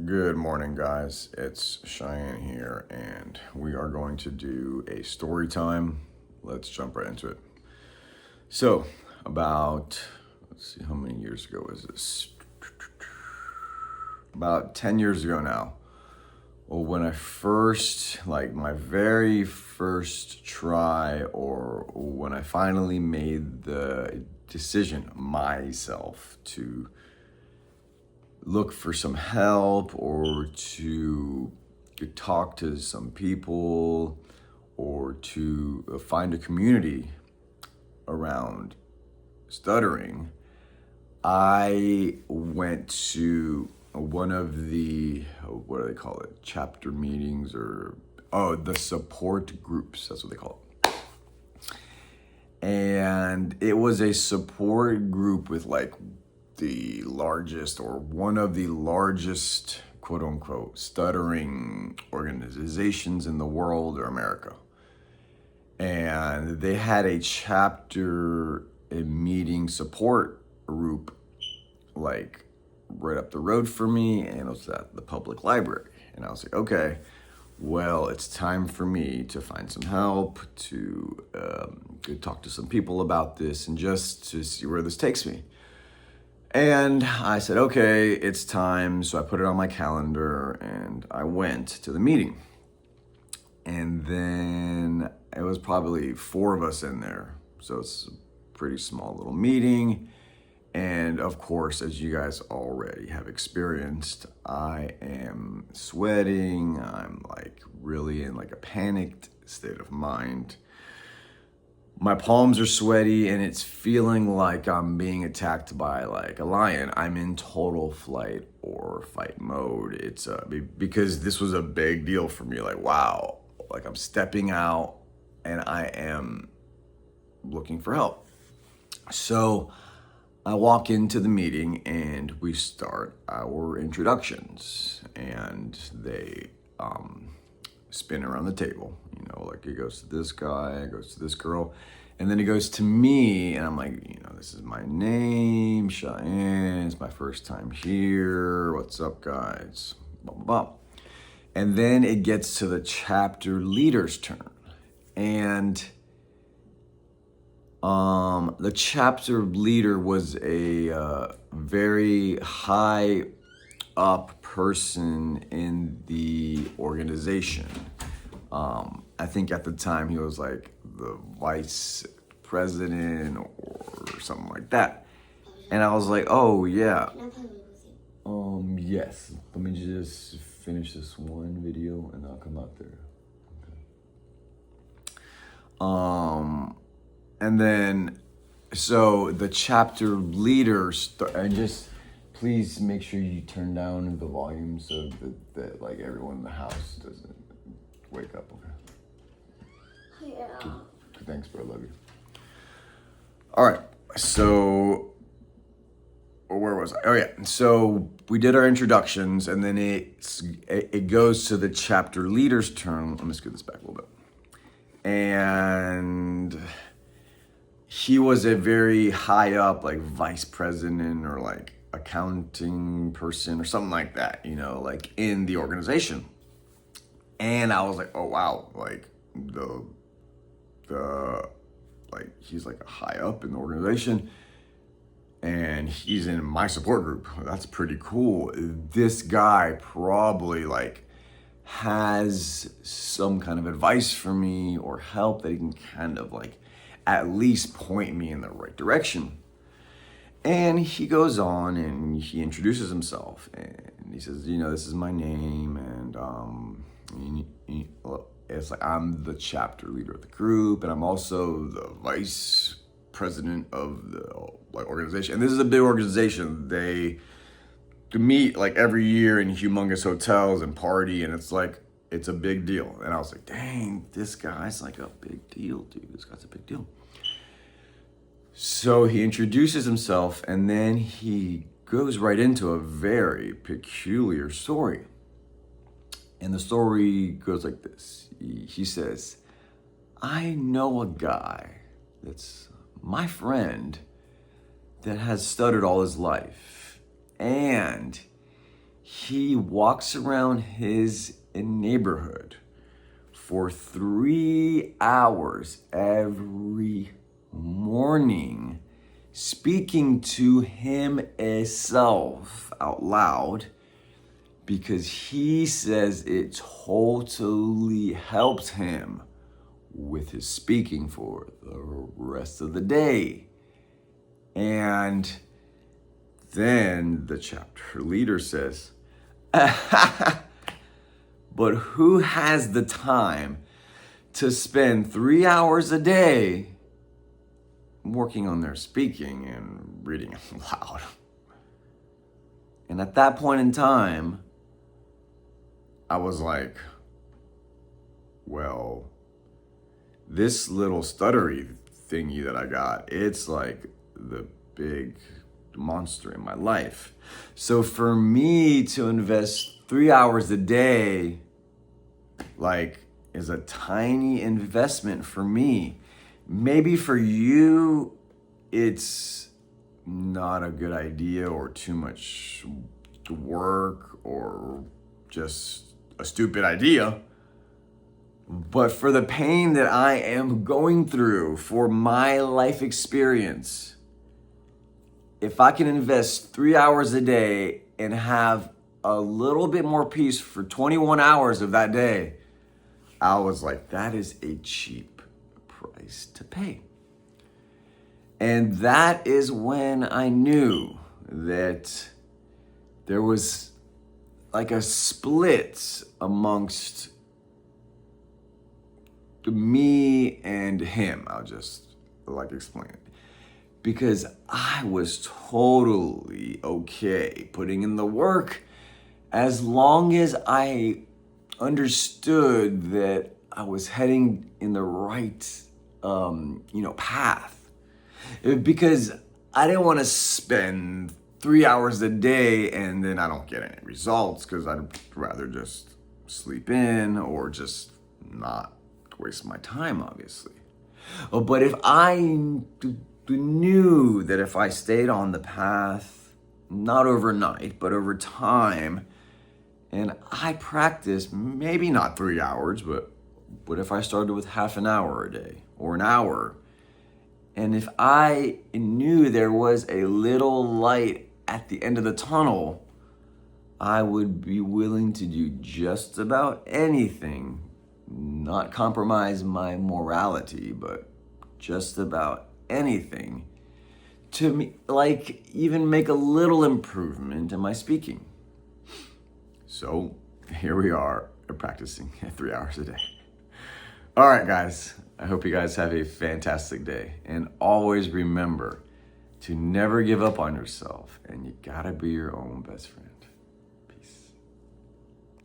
Good morning, guys. It's Cheyenne here, and we are going to do a story time. Let's jump right into it. So, let's see, how many years ago was this? About 10 years ago now. Well, when I first, my very first try, or when I finally made the decision myself to look for some help or to talk to some people or to find a community around stuttering, I went to one of the, what do they call it? Chapter meetings the support groups. That's what they call it. And it was a support group with the largest or one of the largest quote unquote stuttering organizations in the world or America. And they had a meeting support group right up the road for me, and it was at the public library. And I was like, okay, well, it's time for me to find some help, to talk to some people about this and just to see where this takes me. And I said, okay, it's time. So I put it on my calendar and I went to the meeting. And then it was probably 4 of us in there. So it's a pretty small little meeting. And of course, as you guys already have experienced, I am sweating. I'm really in a panicked state of mind. My palms are sweaty and it's feeling like I'm being attacked by a lion. I'm in total flight or fight mode. It's because this was a big deal for me. Wow, I'm stepping out and I am looking for help. So I walk into the meeting and we start our introductions, and they spin around the table. It goes to this guy, it goes to this girl, and then it goes to me, and I'm this is my name, Cheyenne, it's my first time here, what's up, guys, blah, blah, blah. And then it gets to the chapter leader's turn, and the chapter leader was a very high up person in the organization. I think at the time he was the vice president or something like that. And I was like, oh yeah. Yes. Let me just finish this one video and I'll come out there. Okay. And then, so the chapter leader, and just please make sure you turn down the volume so that everyone in the house doesn't wake up, okay? Yeah. Thanks, bro, love you. All right, so where was I? Oh yeah, so we did our introductions, and then it goes to the chapter leader's turn. Let me scoot this back a little bit. And he was a very high up, vice president or accounting person or something like that, in the organization. And I was like, oh wow, he's a high up in the organization and he's in my support group. That's pretty cool. This guy probably has some kind of advice for me or help that he can kind of at least point me in the right direction. And he goes on and he introduces himself and he says, this is my name, and it's I'm the chapter leader of the group, and I'm also the vice president of the organization. And this is a big organization. They meet every year in humongous hotels and party, and it's a big deal. And I was like, dang, this guy's a big deal, dude. This guy's a big deal. So he introduces himself, and then he goes right into a very peculiar story. And the story goes like this. He says, I know a guy that's my friend that has stuttered all his life. And he walks around his neighborhood for 3 hours every morning, speaking to himself out loud, because he says it totally helps him with his speaking for the rest of the day. And then the chapter leader says, but who has the time to spend 3 hours a day working on their speaking and reading aloud? And at that point in time, I was like, well, this little stuttery thingy that I got, it's like the big monster in my life. So for me to invest 3 hours a day, like, is a tiny investment for me. Maybe for you, it's not a good idea or too much work or just a stupid idea. But for the pain that I am going through, for my life experience, if I can invest 3 hours a day and have a little bit more peace for 21 hours of that day, I was like, that is a cheap price to pay. And that is when I knew that there was like a split amongst me and him. I'll just explain it. Because I was totally okay putting in the work as long as I understood that I was heading in the right, path. Because I didn't want to spend 3 hours a day and then I don't get any results, because I'd rather just sleep in or just not waste my time, obviously. But if I knew that if I stayed on the path, not overnight, but over time, and I practiced, maybe not 3 hours, but what if I started with half an hour a day or an hour? And if I knew there was a little light at the end of the tunnel, I would be willing to do just about anything, not compromise my morality, but just about anything to even make a little improvement in my speaking. So here we are practicing 3 hours a day. All right, guys, I hope you guys have a fantastic day. And always remember to never give up on yourself. And you gotta be your own best friend.